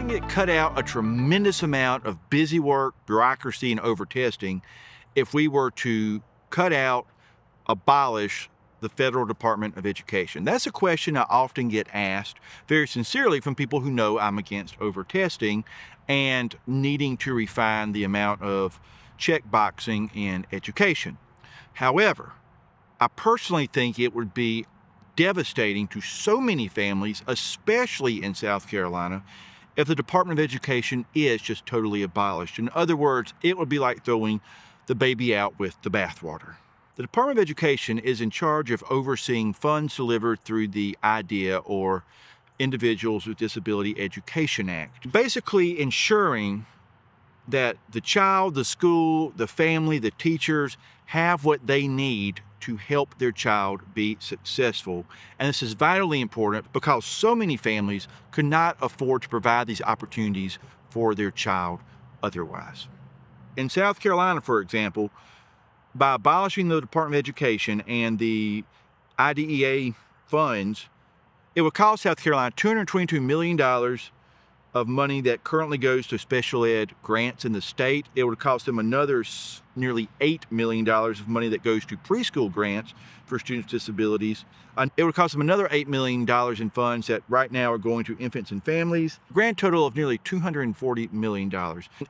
think it cut out a tremendous amount of busy work, bureaucracy, and over-testing if we were to abolish the Federal Department of Education? That's a question I often get asked very sincerely from people who know I'm against over-testing and needing to refine the amount of check-boxing in education. However, I personally think it would be devastating to so many families, especially in South Carolina, if the Department of Education is just totally abolished. In other words, it would be like throwing the baby out with the bathwater. The Department of Education is in charge of overseeing funds delivered through the IDEA, or Individuals with Disability Education Act, basically ensuring that the child, the school, the family, the teachers have what they need to help their child be successful. And this is vitally important because so many families could not afford to provide these opportunities for their child otherwise. In South Carolina, for example, by abolishing the Department of Education and the IDEA funds, it would cost South Carolina $222 million of money that currently goes to special ed grants in the state. It would cost them another nearly $8 million of money that goes to preschool grants for students with disabilities. It would cost them another $8 million in funds that right now are going to infants and families. Grand total of nearly $240 million.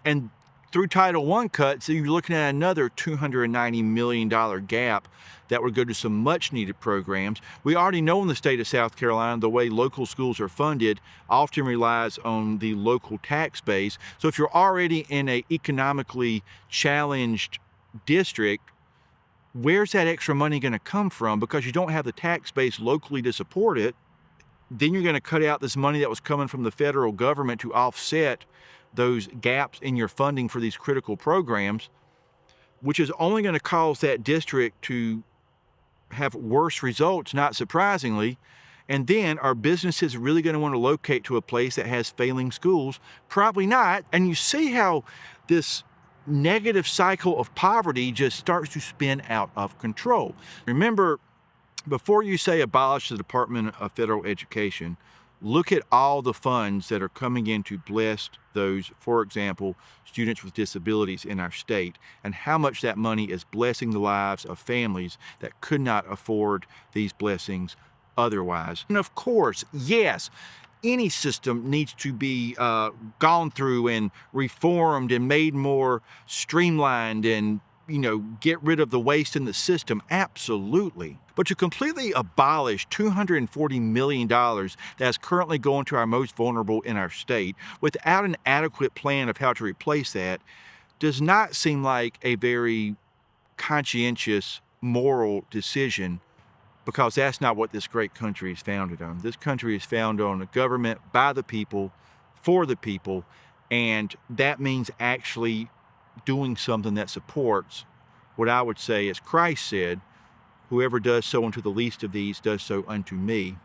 And through Title I cuts, you're looking at another $290 million gap that would go to some much needed programs. We already know in the state of South Carolina, the way local schools are funded often relies on the local tax base. So if you're already in an economically challenged district, where's that extra money going to come from? Because you don't have the tax base locally to support it. Then you're going to cut out this money that was coming from the federal government to offset those gaps in your funding for these critical programs, which is only going to cause that district to have worse results, not surprisingly. And then are businesses really going to want to locate to a place that has failing schools? Probably not. And you see how this negative cycle of poverty just starts to spin out of control. Remember, before you say abolish the Department of Federal Education, look at all the funds that are coming in to bless those, for example, students with disabilities in our state, and how much that money is blessing the lives of families that could not afford these blessings otherwise. And of course, yes, any system needs to be gone through and reformed and made more streamlined and get rid of the waste in the system, absolutely. But to completely abolish $240 million that's currently going to our most vulnerable in our state without an adequate plan of how to replace that does not seem like a very conscientious moral decision, because that's not what this great country is founded on. This country is founded on a government by the people, for the people, and that means actually doing something that supports what I would say, as Christ said, whoever does so unto the least of these does so unto me.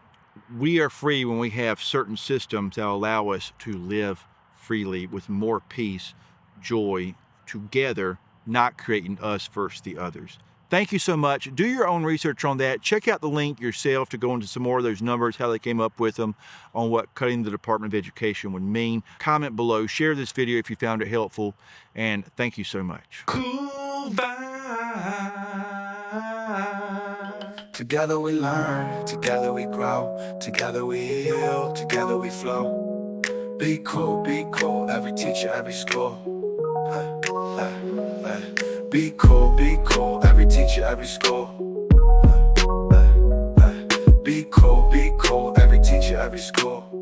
We are free when we have certain systems that allow us to live freely with more peace, joy, together, not creating us versus the others. Thank you so much. Do your own research on that. Check out the link yourself to go into some more of those numbers, how they came up with them, on what cutting the Department of Education would mean. Comment below. Share this video if you found it helpful. And thank you so much. Cool vibe. Together we learn, together we grow, together we heal, together we flow. Be cool, every teacher, every school. Be cool, every teacher, every school. Be cool, every teacher, every school.